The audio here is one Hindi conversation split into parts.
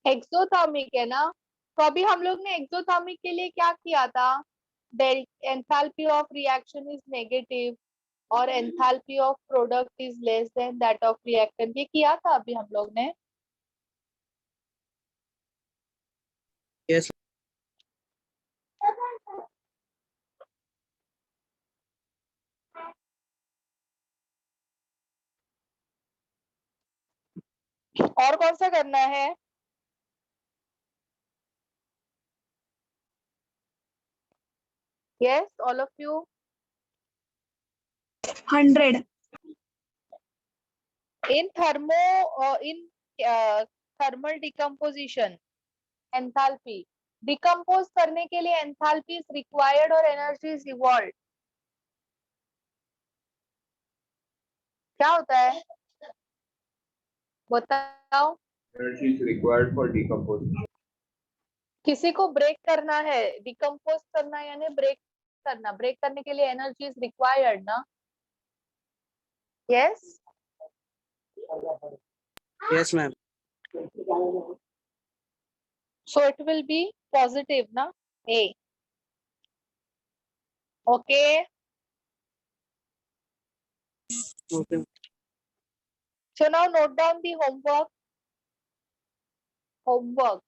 एक्सोथर्मिक है ना। तो अभी हम लोग ने एक्सोथर्मिक के लिए क्या किया था? Del enthalpy of reaction is negative और enthalpy of product is less than that of reactant, ये किया था अभी हम लोग ने। यस। और कौन सा करना है? Yes, all of you. 100. In thermal decomposition enthalpy decompose करने के लिए एंथैल्पी इज रिक्वायर्ड और एनर्जी इज इवॉल्व। क्या होता है बताओ? Energy is required for decomposition. किसी को ब्रेक करना है, डिकम्पोज करना यानी ब्रेक करना, ब्रेक करने के लिए एनर्जी इज रिक्वायर्ड ना। Yes. Yes ma'am. So it will be positive ना, ए। Okay. Okay. So now note down the homework. Homework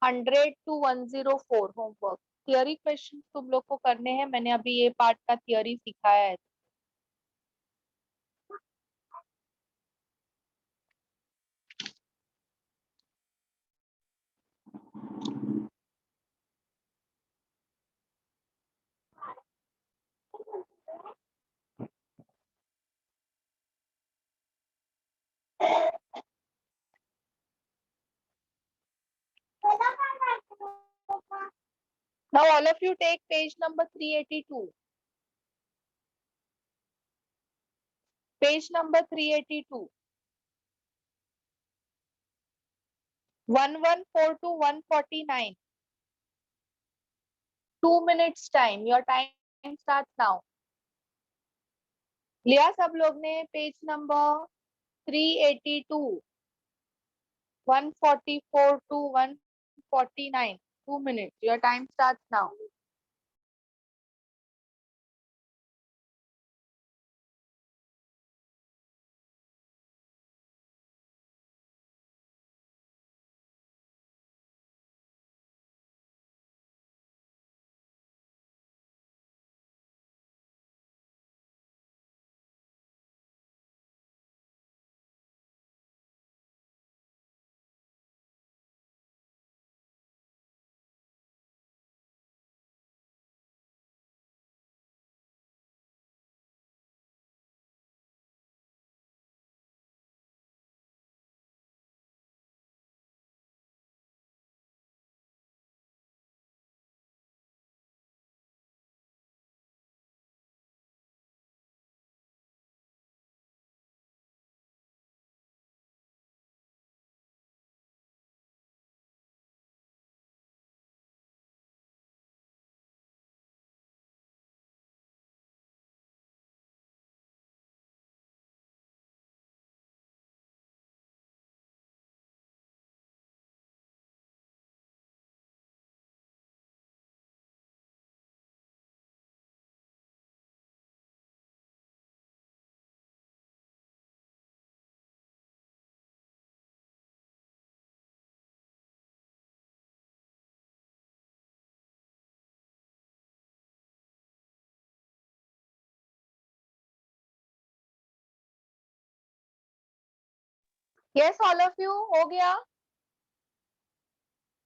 100 to 104 homework. Theory question तुम लोग को करने हैं, मैंने अभी ये पार्ट का थियरी सिखाया है। Now all of you take page number 382. Page number 382. 114 to 149. 2 minutes time. Your time starts now. लिया सब लोग ने page number 382, 144 to 149. 2 minutes. Your time starts now. Yes, all of you, हो गया?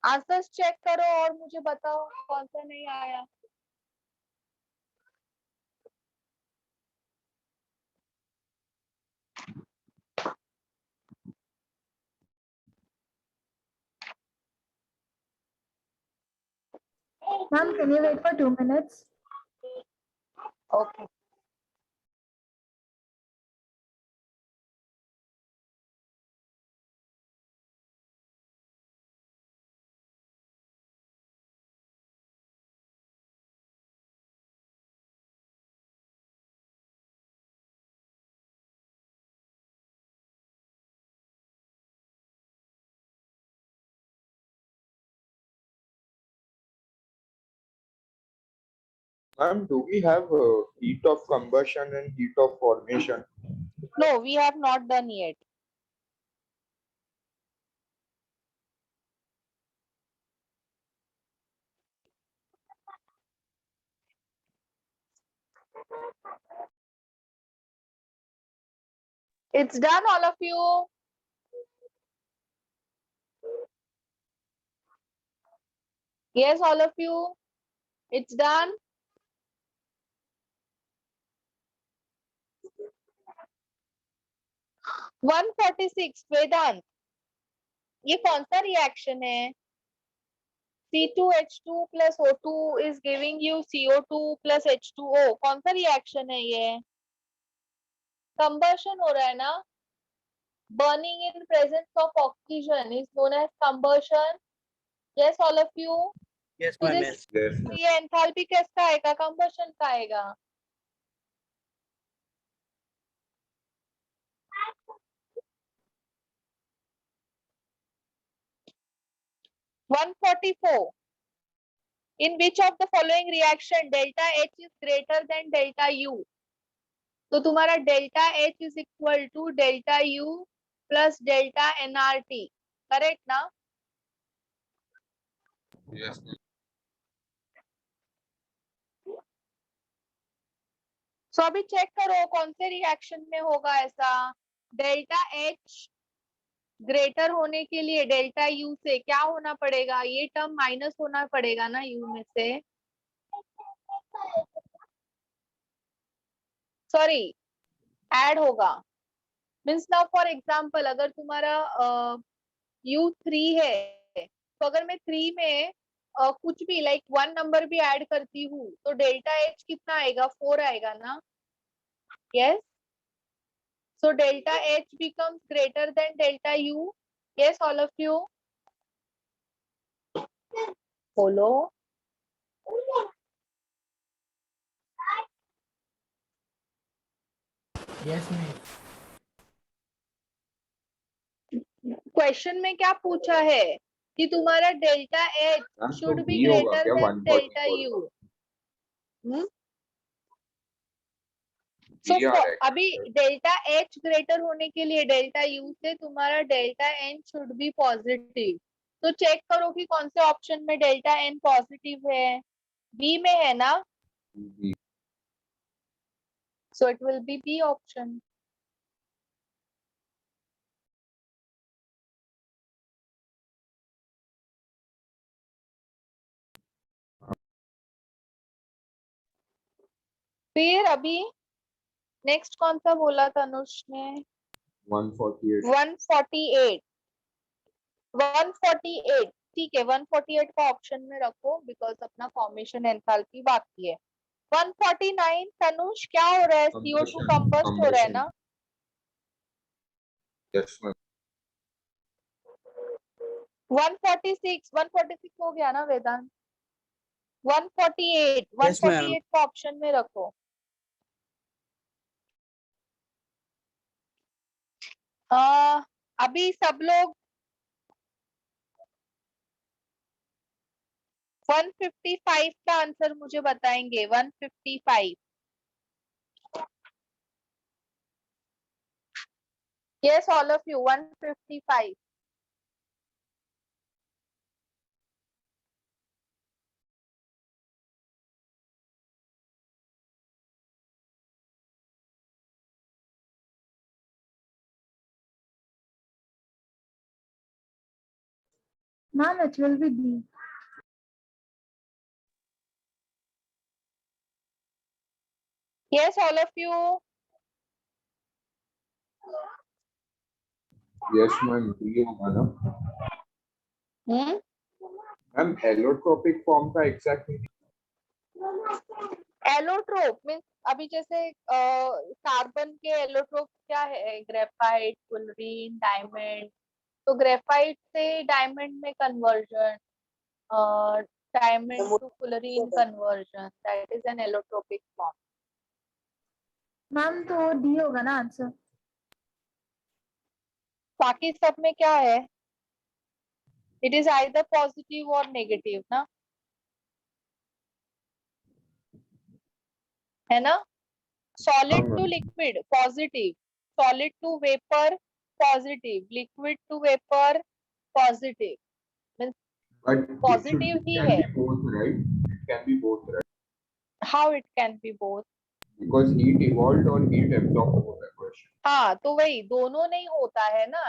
आंसर्स चेक करो और मुझे बताओ कौन सा नहीं आया। Ma'am, can you wait for 2 minutes? Okay. Ma'am, do we have heat of combustion and heat of formation? No, we have not done yet. It's done, all of you. Yes, all of you. It's done. One 146 वेदांत, ये कौन सा रिएक्शन है? C2H2 plus O2 is giving you CO2 plus H2O. कौन सा रिएक्शन है ये? कंबशन हो रहा है ना? Burning in presence of oxygen is known as combustion. Yes, all of you. Yes, तो ma'am. this Yes. Yes. ये एंथैल्पी किसका आएगा? कंबशन का आएगा. One 144. In which of the following reaction delta H is greater than delta U? तो तुम्हारा delta H is equal to delta U plus delta nRT. Correct ना? Yes. सो अभी चेक करो कौन से रिएक्शन में होगा ऐसा. डेल्टा H ग्रेटर होने के लिए डेल्टा U से क्या होना पड़ेगा? ये टर्म माइनस होना पड़ेगा ना U में से. सॉरी, ऐड होगा. मीन्स नाउ फॉर एग्जाम्पल अगर तुम्हारा U3 है, तो अगर मैं 3 में कुछ भी लाइक 1 नंबर भी ऐड करती हूँ तो डेल्टा H कितना आएगा? 4 आएगा ना? Yes. So delta H becomes greater than delta U. Yes, all of you. बोलो. Yes, ma'am. क्वेश्चन में क्या पूछा है कि तुम्हारा डेल्टा H Ma'am, शुड तो बी B होगा ग्रेटर क्या देन डेल्टा 144? U. B सो आ रहा है. अभी डेल्टा H ग्रेटर होने के लिए डेल्टा U से तुम्हारा delta N should be positive. तो चेक करो कि कौन से ऑप्शन में डेल्टा N पॉजिटिव है. बी में है ना? B. So it will be B option. फिर अभी नेक्स्ट कौन सा बोला तनुष ने? 148. 148. 148 ठीक है. 148 का ऑप्शन में रखो बिकॉज अपना फॉर्मेशन एंथैल्पी बाकी है. 149 तनुष क्या हो रहा है? CO2 कंबस्ट हो रहा है ना? Yes, ma'am. 146 हो गया ना वेदांत? 148 Yes, ma'am. 148 का ऑप्शन में रखो. अभी सब लोग 155 का आंसर मुझे बताएंगे. 155. Yes, all of you. 155. Ma'am, it will be D. Yes, all of you. Yes, ma'am. B होगा ना? Ma'am, allotropic form का exact meaning? एलोट्रोप मीन्स अभी जैसे कार्बन के एलोट्रोप क्या है? Graphite, fullerene, diamond. तो ग्रेफाइट से डायमंड में conversion, diamond to fullerene conversion, that is an allotropic form. Ma'am, तो D होगा ना आंसर? बाकी सब में क्या है? इट इज आइदर पॉजिटिव और नेगेटिव ना? है ना. Solid हाँ, to liquid positive, solid to vapor positive, liquid to vapor positive. Means but it positive he can है. be both, right? It can be both, right? How it can be both? Because heat evolved or heat absorbed was the question. हाँ, तो वही दोनों नहीं होता है ना.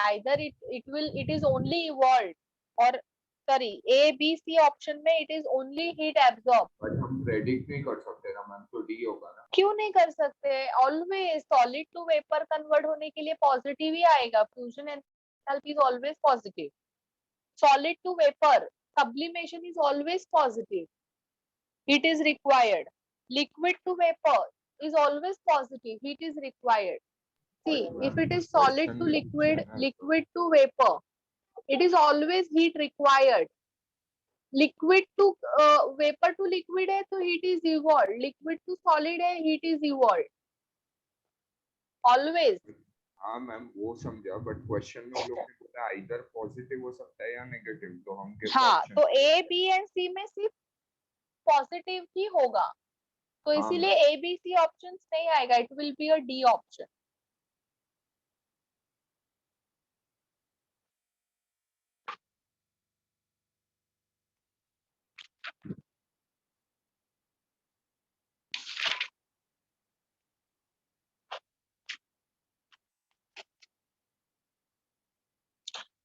Either it is only evolved, और sorry, A B C option में it is only heat absorbed. But हम predict नहीं कर सकते ना मैम, तो D होगा ना. क्यों नहीं कर सकते? Always solid to vapour convert होने के लिए पॉजिटिव ही आएगा. Fusion enthalpy is always positive. Solid to vapour sublimation is always positive. Heat is required. Liquid to vapor is always positive. Heat is required. See, if it is solid to liquid, liquid to vapor, it is always heat required. Liquid to vapor to liquid है तो heat is evolved. Liquid to solid है, heat is evolved. Always. हाँ मैम वो समझा, बट क्वेश्चन में लोग ने बोला इधर पॉजिटिव हो सकता है या नेगेटिव, तो हम किस हाँ, option तो पे A, जाएं? B एंड C में सिर्फ पॉजिटिव ही होगा. तो हाँ, इसीलिए A, B, C ऑप्शंस नहीं आएगा. It will be a D option.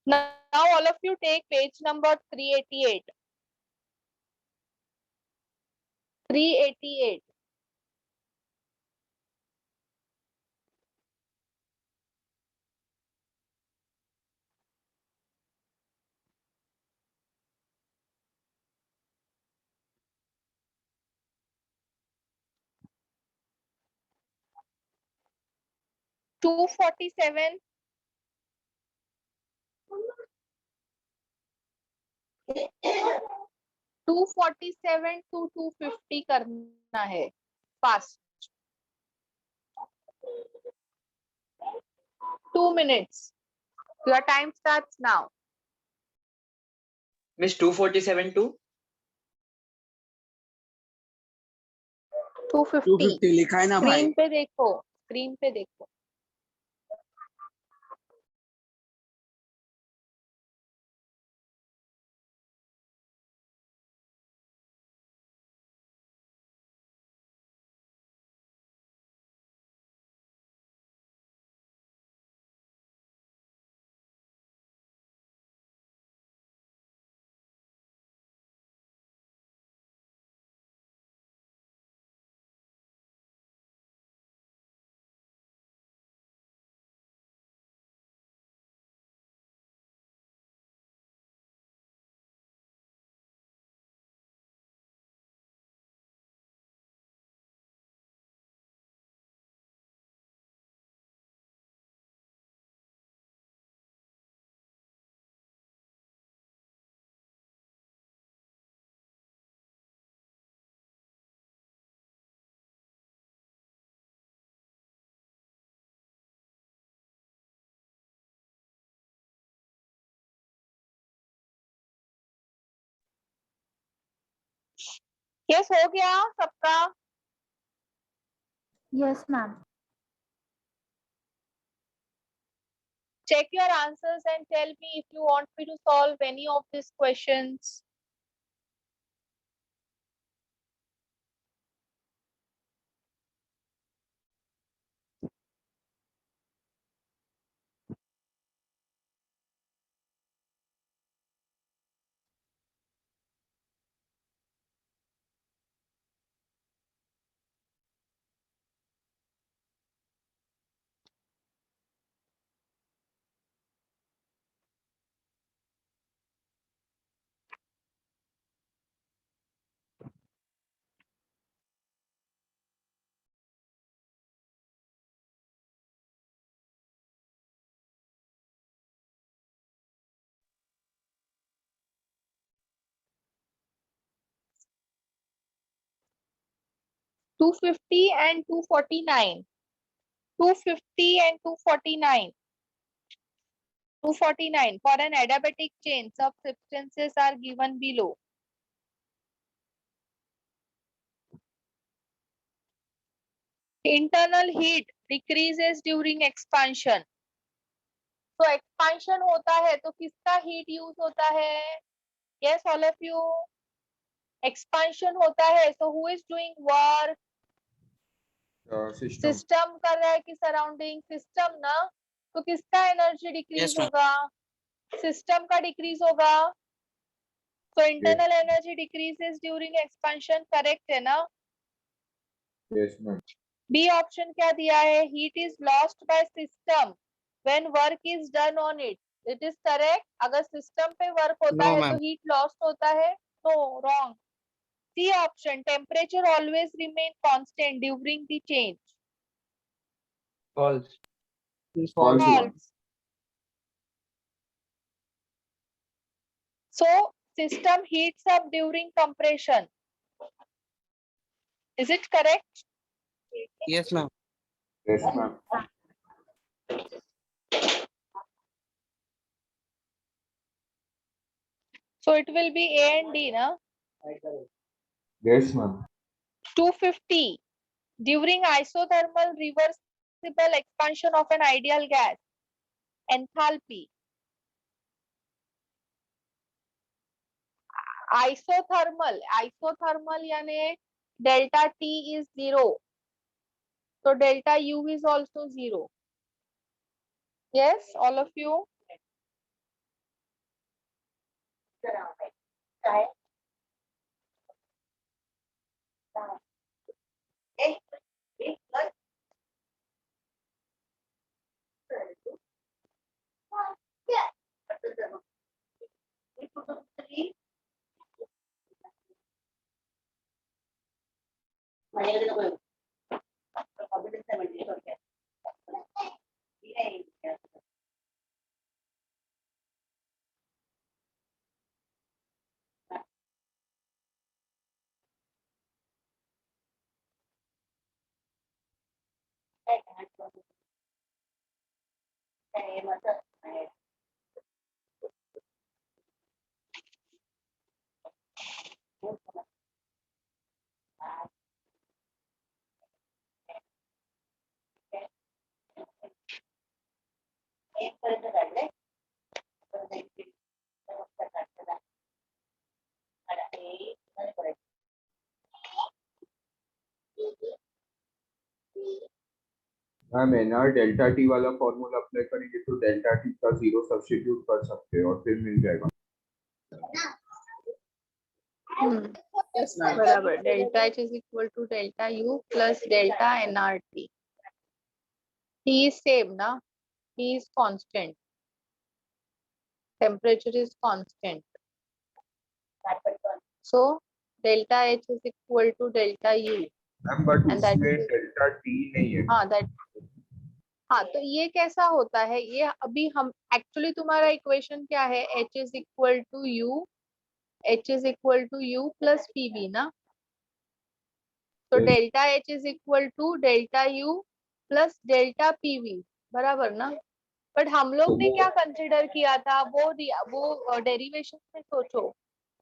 Now all of you take page number 388. 388. Two 47. 247 to 250 करना है. Fast. 2 minutes. Your time starts now. Miss 247 to 250. 250 लिखा है ना भाई. स्क्रीन पे देखो. स्क्रीन पे देखो. यस हो गया सबका. Yes, ma'am. Check your answers and tell me if you want me to solve any of these questions. Two 250 and 249. 250 and 249. 249. For an adiabatic chain, substances are given below. internal heat decreases during expansion. तो expansion होता है तो किसका heat use होता है? Yes, all of you. Expansion होता है, so who is doing work? System. System कर रहा है कि surrounding system ना, तो किसका energy decrease Yes, ma'am. होगा? System का decrease होगा. So internal energy decreases during expansion, correct है ना? Yes, ma'am. B option क्या दिया है? Heat is lost by system when work is done on it. It is correct. अगर system पे work होता No, है ma'am. तो heat lost होता है? No, wrong. C option, temperature always remain constant during the change. False. False. False. So system heats up during compression. Is it correct? Yes, ma'am. Yes, ma'am. So it will be A and D, na? Yes, ma'am. 250. During isothermal reversible expansion of an ideal gas, enthalpy. Isothermal यानी delta T is 0. So delta U is also 0. Yes, all of you? Ma'am nR delta T वाला फॉर्मूला अप्लाई करेंगे तो डेल्टा टी का 0 सब्स्टिट्यूट कर सकते हैं और फिर मिल जाएगा. Yes, बराबर. Delta H is equal to delta U plus delta nRT. T is same, na? T is constant. Temperature is constant. So delta H is equal to delta U. Ma'am but And that उसमें is- डेल्टा टी नहीं है. हाँ, तो ये कैसा होता है? ये अभी हम एक्चुअली तुम्हारा इक्वेशन क्या है? H is equal to U. H is equal to U plus PV, ना? तो Yes. Delta H is equal to delta U plus delta PV, बराबर ना? बट हम लोग ने क्या कंसिडर किया था? वो डेरिवेशन में सोचो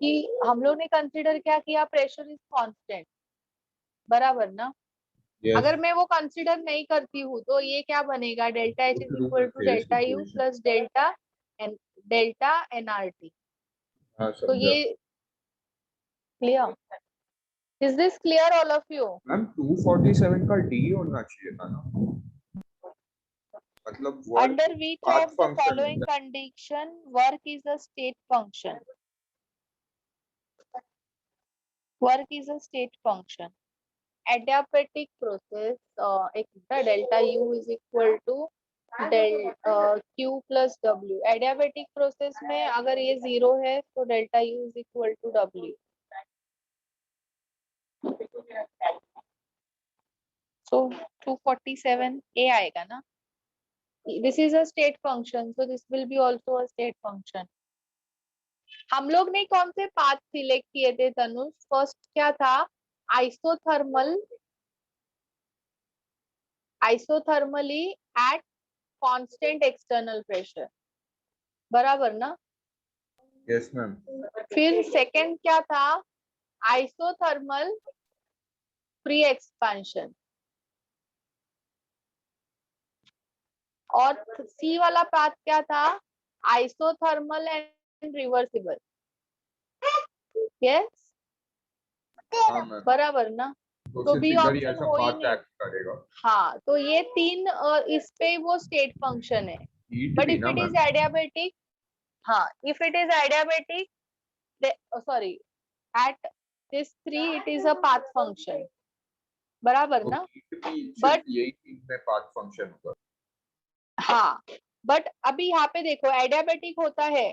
कि हम लोग ने कंसिडर क्या किया? प्रेशर इज कांस्टेंट, बराबर ना? Yes. अगर मैं वो कंसिडर नहीं करती हूँ तो ये क्या बनेगा? Delta H is equal to delta U plus delta nRT. हाँ, तो समझा. ये clear? Is this clear all of you? Ma'am 247 का डी होना चाहिए था ना. मतलब work Under which path of the function following है. condition work is a state function? Work is a state function. Adiabatic process, एक delta U is equal to del Q plus W. Adiabatic process में अगर ये 0 है तो delta U is equal to W. So 247 A आएगा ना? This is a state function, so this will be also a state function. हम लोग ने कौन से पाथ सिलेक्ट किए थे तनुष? फर्स्ट क्या था? Isothermally at constant external pressure, बराबर ना? Yes, ma'am. फिर सेकंड क्या था? आइसोथर्मल प्री एक्सपेंशन, और सी वाला पाथ क्या था, आइसोथर्मल एंड रिवर्सिबल। यस, हाँ मैम, बराबर ना। तो तो सिर्फ बी इधर ही ऑप्शन ऐसा हो ही पाथ नहीं। एक्ट करेगा। हाँ, तो ये तीन इस पे वो स्टेट फंक्शन है। हीट बट भी इफ ना इट इज मैम, एडियाबेटिक, हाँ, if it is adiabatic, sorry, at this 3 it is a path function, बराबर तो ना। हीट भी बट सिर्फ यही तीन में पाथ फंक्शन होगा। हाँ, बट अभी यहाँ पे देखो एडियाबेटिक होता है